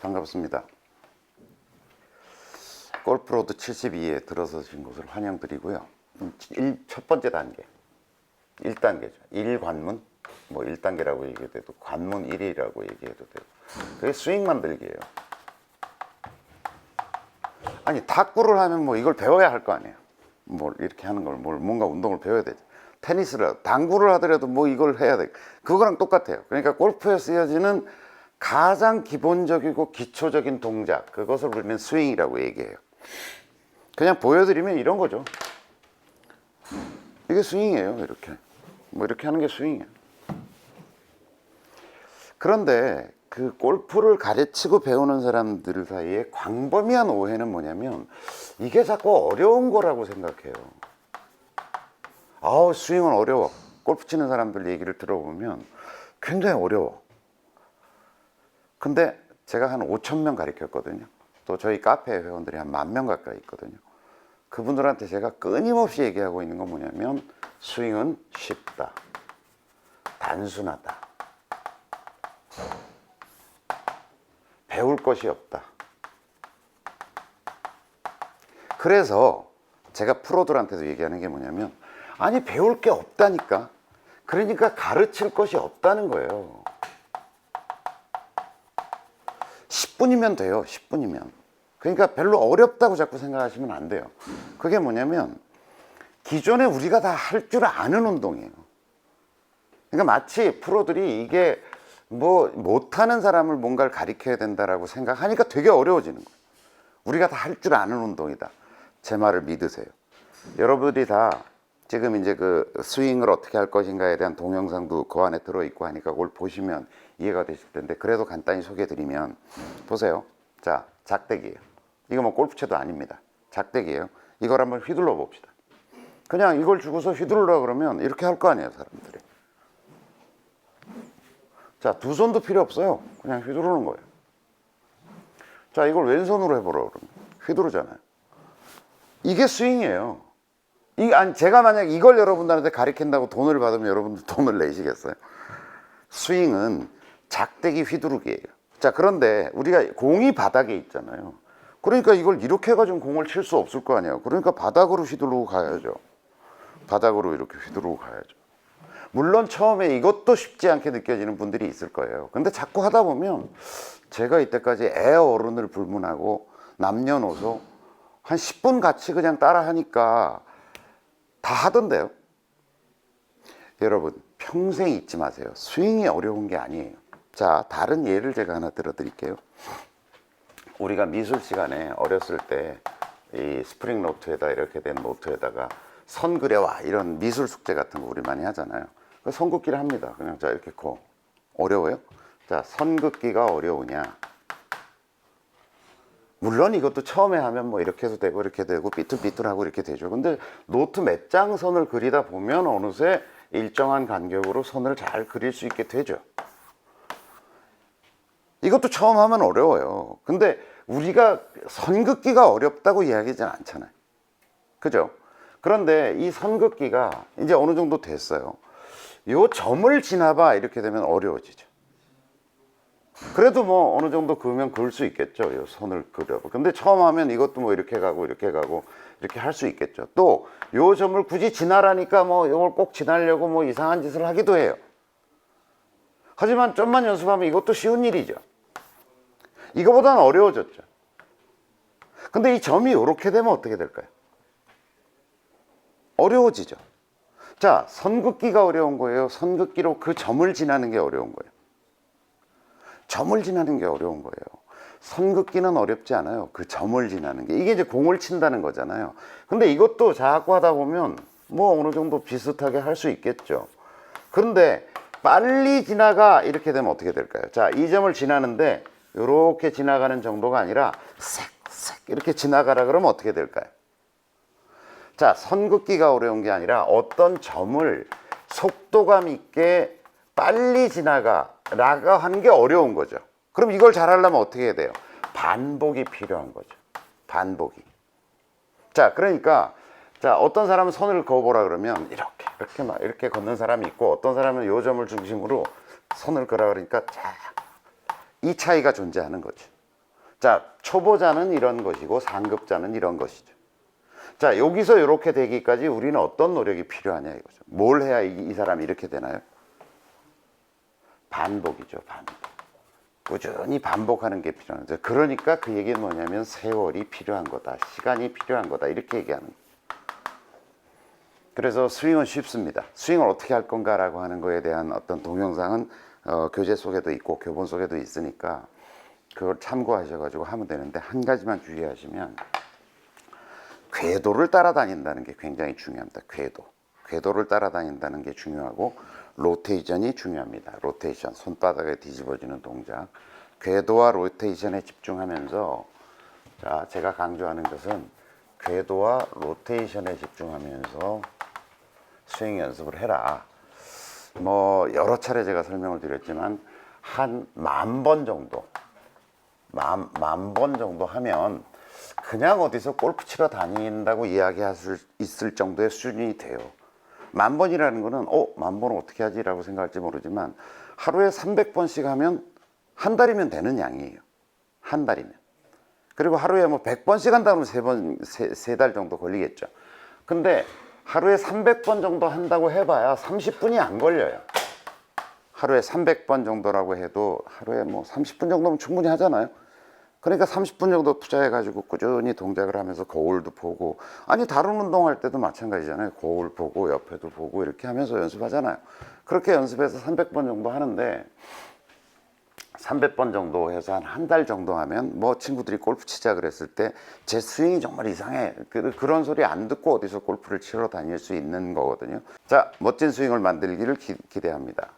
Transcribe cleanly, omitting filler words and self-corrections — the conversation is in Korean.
반갑습니다. 골프로드 72에 들어서신 것을 환영드리고요. 첫 번째 단계, 1단계죠. 1관문, 뭐 1단계라고 얘기해도 되고 관문 1이라고 얘기해도 되고, 그게 스윙 만들기예요. 아니, 탁구를 하면 뭐 이걸 배워야 할 거 아니에요. 뭐 이렇게 하는 걸, 뭔가 운동을 배워야 되죠. 테니스를, 당구를 하더라도 뭐 이걸 해야 돼. 그거랑 똑같아요. 그러니까 골프에 쓰여지는 가장 기본적이고 기초적인 동작, 그것을 우리는 스윙이라고 얘기해요. 그냥 보여드리면 이런 거죠. 이게 스윙이에요. 이렇게 뭐 이렇게 하는 게 스윙이에요. 그런데 그 골프를 가르치고 배우는 사람들 사이에 광범위한 오해는 뭐냐면, 이게 자꾸 어려운 거라고 생각해요. 아우, 스윙은 어려워. 골프 치는 사람들 얘기를 들어보면 굉장히 어려워. 근데 제가 한 5,000명 가르쳤거든요. 또 저희 카페 회원들이 한 10,000명 가까이 있거든요. 그분들한테 제가 끊임없이 얘기하고 있는 건 뭐냐면, 스윙은 쉽다, 단순하다, 배울 것이 없다. 그래서 제가 프로들한테도 얘기하는 게 뭐냐면, 아니, 배울 게 없다니까. 그러니까 가르칠 것이 없다는 거예요. 10분이면 돼요. 10분이면. 그러니까 별로 어렵다고 자꾸 생각하시면 안 돼요. 그게 뭐냐면, 기존에 우리가 다 할 줄 아는 운동이에요. 그러니까 마치 프로들이 이게 뭐 못하는 사람을 뭔가를 가르쳐야 된다라고 생각하니까 되게 어려워지는 거예요. 우리가 다 할 줄 아는 운동이다. 제 말을 믿으세요. 여러분들이 다 지금 이제 그 스윙을 어떻게 할 것인가에 대한 동영상도 그 안에 들어있고 하니까 그걸 보시면 이해가 되실 텐데, 그래도 간단히 소개해드리면, 보세요. 자, 작대기예요. 이거 뭐 골프채도 아닙니다. 작대기예요. 이걸 한번 휘둘러 봅시다. 그냥 이걸 주고서 휘둘러라 그러면 이렇게 할 거 아니에요, 사람들이. 자, 두 손도 필요 없어요. 그냥 휘두르는 거예요. 자, 이걸 왼손으로 해보라 그러면 휘두르잖아요. 이게 스윙이에요. 아니, 제가 만약 이걸 여러분들한테 가르친다고 돈을 받으면 여러분들 돈을 내시겠어요? 스윙은 작대기 휘두르기예요. 자, 그런데 우리가 공이 바닥에 있잖아요. 그러니까 이걸 이렇게 해가지고 공을 칠 수 없을 거 아니에요. 그러니까 바닥으로 휘두르고 가야죠. 바닥으로 이렇게 휘두르고 가야죠. 물론 처음에 이것도 쉽지 않게 느껴지는 분들이 있을 거예요. 근데 자꾸 하다 보면, 제가 이때까지 애 어른을 불문하고 남녀노소 한 10분 같이 그냥 따라 하니까 다 하던데요. 여러분, 평생 잊지 마세요. 스윙이 어려운 게 아니에요. 자, 다른 예를 제가 하나 들어드릴게요. 우리가 미술 시간에 어렸을 때 이 스프링 노트에다 이렇게 된 노트에다가 선 그려와, 이런 미술 숙제 같은 거 우리 많이 하잖아요. 선 긋기를 합니다. 그냥 자, 이렇게 어려워요? 자, 선 긋기가 어려우냐? 물론 이것도 처음에 하면 뭐 이렇게 해도 되고 이렇게 되고 삐뚤삐뚤하고 이렇게 되죠. 근데 노트 몇 장 선을 그리다 보면 어느새 일정한 간격으로 선을 잘 그릴 수 있게 되죠. 이것도 처음 하면 어려워요. 근데 우리가 선 긋기가 어렵다고 이야기하진 않잖아요. 그죠? 그런데 이 선 긋기가 이제 어느 정도 됐어요. 요 점을 지나봐 이렇게 되면 어려워지죠. 그래도 뭐 어느 정도 그으면 그을 수 있겠죠. 요 선을 그려봐. 근데 처음 하면 이것도 뭐 이렇게 가고 이렇게 가고 이렇게 할 수 있겠죠. 또 요 점을 굳이 지나라니까 뭐 이걸 꼭 지나려고 뭐 이상한 짓을 하기도 해요. 하지만 좀만 연습하면 이것도 쉬운 일이죠. 이거보다는 어려워졌죠. 근데 이 점이 이렇게 되면 어떻게 될까요? 어려워지죠. 자, 선 긋기가 어려운 거예요? 선 긋기로 그 점을 지나는 게 어려운 거예요? 점을 지나는 게 어려운 거예요. 선 긋기는 어렵지 않아요. 그 점을 지나는 게. 이게 이제 공을 친다는 거잖아요. 근데 이것도 자꾸 하다 보면 뭐 어느 정도 비슷하게 할 수 있겠죠. 그런데 빨리 지나가 이렇게 되면 어떻게 될까요? 자, 이 점을 지나는데 이렇게 지나가는 정도가 아니라 색 이렇게 지나가라 그러면 어떻게 될까요? 자, 선 긋기가 어려운 게 아니라 어떤 점을 속도감 있게 빨리 지나가라고 하는 게 어려운 거죠. 그럼 이걸 잘하려면 어떻게 해야 돼요? 반복이 필요한 거죠. 반복이. 자, 그러니까 자, 어떤 사람은 선을 그어보라 그러면 이렇게 막 이렇게 걷는 사람이 있고, 어떤 사람은 요 점을 중심으로 선을 그으라 그러니까 자, 이 차이가 존재하는 거죠. 자, 초보자는 이런 것이고 상급자는 이런 것이죠. 자, 여기서 이렇게 되기까지 우리는 어떤 노력이 필요하냐 이거죠. 뭘 해야 이 사람이 이렇게 되나요? 반복이죠. 반복. 꾸준히 반복하는 게 필요한 거죠. 그러니까 그 얘기는 뭐냐면 세월이 필요한 거다, 시간이 필요한 거다, 이렇게 얘기하는 거예요. 그래서 스윙은 쉽습니다. 스윙을 어떻게 할 건가라고 하는 거에 대한 어떤 동영상은 교재 속에도 있고 교본 속에도 있으니까 그걸 참고하셔가지고 하면 되는데, 한 가지만 주의하시면 궤도를 따라다닌다는 게 굉장히 중요합니다. 궤도를 따라다닌다는 게 중요하고, 로테이션이 중요합니다. 로테이션, 손바닥에 뒤집어지는 동작. 궤도와 로테이션에 집중하면서, 자, 제가 강조하는 것은 궤도와 로테이션에 집중하면서 스윙 연습을 해라. 뭐 여러 차례 제가 설명을 드렸지만 한 10,000번 정도, 만 번 정도 하면 그냥 어디서 골프 치러 다닌다고 이야기할 수 있을 정도의 수준이 돼요. 10,000번이라는 거는 10,000번은 어떻게 하지? 라고 생각할지 모르지만 하루에 300번씩 하면 한 달이면 되는 양이에요. 한 달이면. 그리고 하루에 뭐 100번씩 한다 그러면 세 달 정도 걸리겠죠. 근데 하루에 300번 정도 한다고 해봐야 30분이 안 걸려요. 하루에 300번 정도라고 해도 하루에 뭐 30분 정도면 충분히 하잖아요. 그러니까 30분 정도 투자해가지고 꾸준히 동작을 하면서 거울도 보고, 아니 다른 운동할 때도 마찬가지잖아요. 거울 보고 옆에도 보고 이렇게 하면서 연습하잖아요. 그렇게 연습해서 300번 정도 하는데, 300번 정도 해서 한 달 정도 하면 뭐 친구들이 골프 치자 그랬을 때 제 스윙이 정말 이상해, 그런 소리 안 듣고 어디서 골프를 치러 다닐 수 있는 거거든요. 자, 멋진 스윙을 만들기를 기대합니다.